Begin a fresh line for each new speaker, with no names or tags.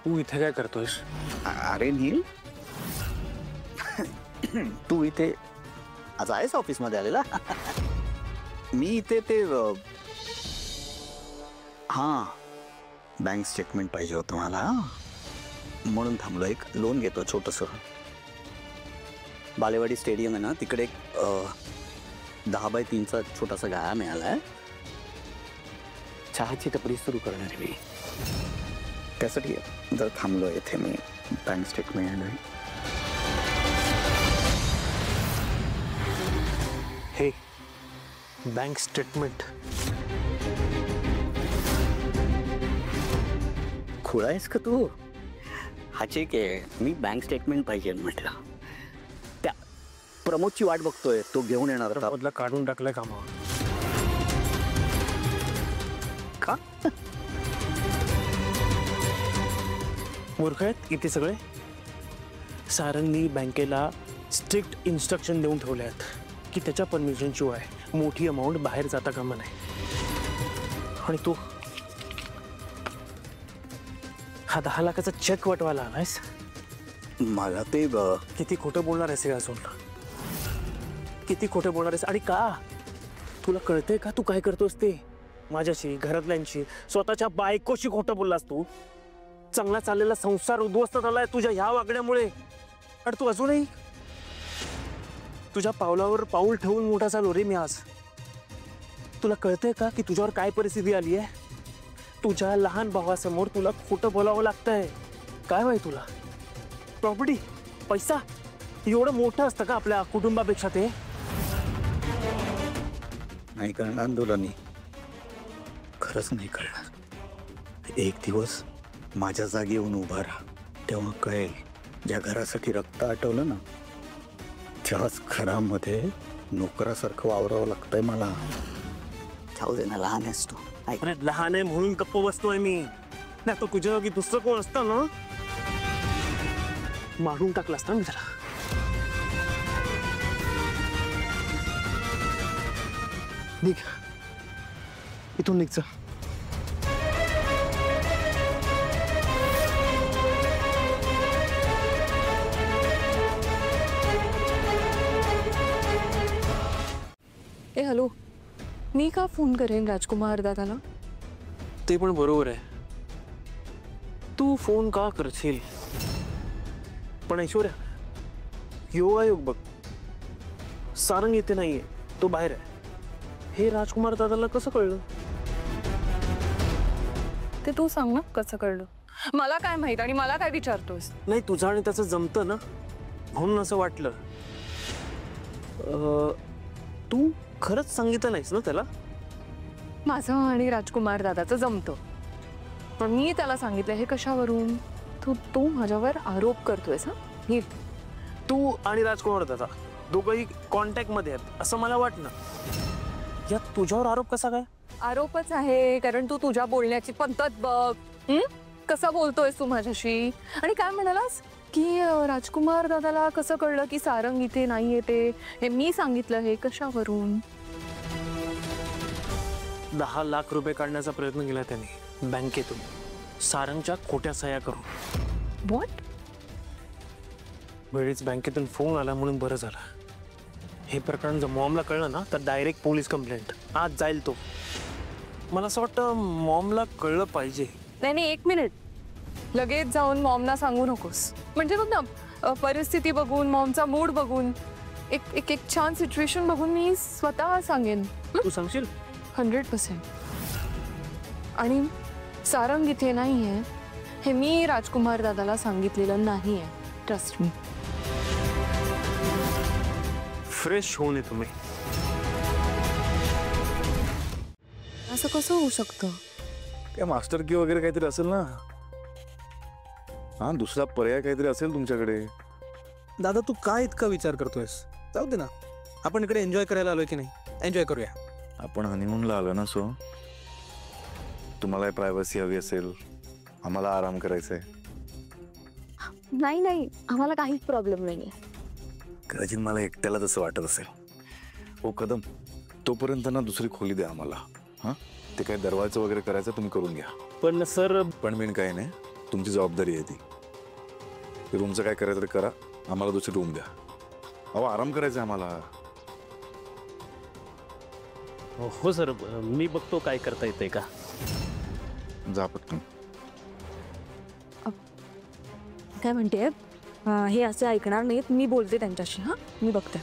तू इथे काय करतोयस?
अरे नील, तू इथे आज आहेस ऑफिसमध्ये आलेला? मी इथे ते हां, बँक स्टेटमेंट पाहिजे होतं मला, म्हणून थांबलो. एक लोन घेतो छोटंसं. बालेवाडी स्टेडियम आहे ना, तिकडे एक 10x3चा छोटासा गाळा मिळाला आहे. चहाची टपरी सुरू करणार आहे मी. त्यासाठी जर थांबलो इथे मी बँक स्टेटमेंट.
हे बँक स्टेटमेंट?
खुळा आहेस का तू? हा चेक आहे. मी बँक स्टेटमेंट पाहिजे म्हटलं. त्या प्रमोदची वाट बघतोय, तो घेऊन येणार.
प्रमोदला काढून टाकलाय कामावर.
का?
मूर्ख आहेत इथे सगळे. सारंगनी बँकेला स्ट्रिक्ट इन्स्ट्रक्शन देऊन ठेवले आहेत की त्याच्या परमिशन शिवाय मोठी अमाऊंट बाहेर जाता कामा नाही. आणि तू हा 10 लाखाचा चेक वटवायला आलायस?
मला ते
किती खोटं बोलणार आहेस हे अजून? किती खोटं बोलणार आहेस? आणि का? तुला कळतंय का तू काय करतोस ते? माझ्याशी, घरातल्यांशी, स्वतःच्या बायकोशी खोटं बोललास तू. चांगला चाललेला संसार उद्ध्वस्त झालाय तुझ्या ह्या वागण्यामुळे. आणि तू अजूनही तुझ्या पावलावर पाऊल ठेवून मोठा झालो रे मी आज. तुला कळतंय का की तुझ्यावर काय परिस्थिती आली आहे? तुझ्या लहान भावासमोर तुला खोटं बोलावं लागतंय. काय माहिती तुला? प्रॉपर्टी, पैसा एवढं मोठं असतं का आपल्या कुटुंबापेक्षा? ते
नाही कळणार तुला. मी खरंच नाही कळणार. एक दिवस माझ्या जागी येऊन उभा राहा, तेव्हा कळेल. ज्या घरासाठी रक्त आटवलं ना, त्याच घरामध्ये नोकरासारखं वावरावं लागतंय मला. जाऊ दे ना, लहान आहेस तू.
अरे लहान आहे म्हणून गप्प बसतोय मी. नाही तर तुझ्या जागी दुसरं कोण असतं ना, मारून टाकलं असतं मी त्याला. निघ इथून, निघ.
ए हॅलो, मी का फोन करेन राजकुमार दादाला?
ते पण बरोबर आहे. तू फोन का करशील? पण ऐश्वर्या, योगायोग बघ, सारंग येते नाहीये, तो बाहेर आहे. हे राजकुमार दादाला कसं कळलं?
ते तू सांग ना, कसं कळलं? मला काय माहित आणि मला काय विचारतोस?
नाही, तुझं आणि त्याचं जमतं ना, म्हणून असं वाटलं. तू खरंच सांगितलं नाहीस ना त्याला?
माझं आणि राजकुमार दादाचं जमतं, पण मी त्याला सांगितलं हे कशावरून? तू माझ्यावर आरोप करतोयस? हा,
तू आणि राजकुमार दादा दोघंही कॉन्टॅक्ट मध्ये आहेत असं मला वाटलं. यात तुझ्यावर आरोप कसा काय?
आरोपच आहे, कारण तू तुझ्या बोलण्याची पद्धत बघ. कसं बोलतोयस तू माझ्याशी? आणि काय म्हणालास की राजकुमार दादाला कसं कळलं की सारंग इथे नाही येते? हे मी सांगितलं हे कशावरून?
10 लाख रुपये काढण्याचा प्रयत्न केला त्याने बँकेतून, सारंगच्या खोट्या सह्या करून.
व्हॉट?
वेळीच बँकेतून फोन आला म्हणून बरं झालं. हे प्रकरण जर मॉमला कळलं ना तर डायरेक्ट पोलीस कंप्लेंट. आज जाईल तो. मला असं वाटतं मॉमला कळलं पाहिजे.
नाही, 1 मिनिट. लगेच जाऊन मॉमना सांगू नकोस. म्हणजे बघ ना, परिस्थिती बघून, मॉमचा मूड बघून, एक छान सिच्युएशन बघून मी स्वतः सांगेन.
तू सांगशील?
100%. आणि सारंग इथे नाहीये हे मी राजकुमार दादाला सांगितलेलं नाहीये. Trust me.
फ्रेश होऊन ये तुम्ही.
असं कसं होऊ शकतं?
काय मास्टर की वगैरे काहीतरी असेल ना? हा, दुसरा पर्याय काहीतरी असेल तुमच्याकडे.
दादा, तू काय इतका विचार करतोयस? जाऊ दे ना, आपण इकडे एन्जॉय करायला आलोय की नाही? एन्जॉय करूया.
आपण हनीमूनला आलो ना, सो तुम्हाला प्रायव्हसी हवी असेल, आम्हाला आराम करायचा आहे.
नाही, आम्हाला काहीच प्रॉब्लेम नाहीये.
कदाचित मला एकट्याला तसं वाटत असेल. हो कदम, तोपर्यंत ना दुसरी खोली द्या आम्हाला. हां, ते काही दरवाजा वगैरे करायचं तुम्ही करून घ्या.
पण सर,
पण काही नाही. तुमची जबाबदारी आहे ती. रूमचं काय करायचं ते करा, आम्हाला दुसरी रूम द्या. अहो आराम करायचा आहे आम्हाला.
हो सर, मी बघतो काय करता येतंय का.
जा पटकन.
काय म्हणते हे असं ऐकणार नाहीत, मी बोलते त्यांच्याशी. हा, मी बघते.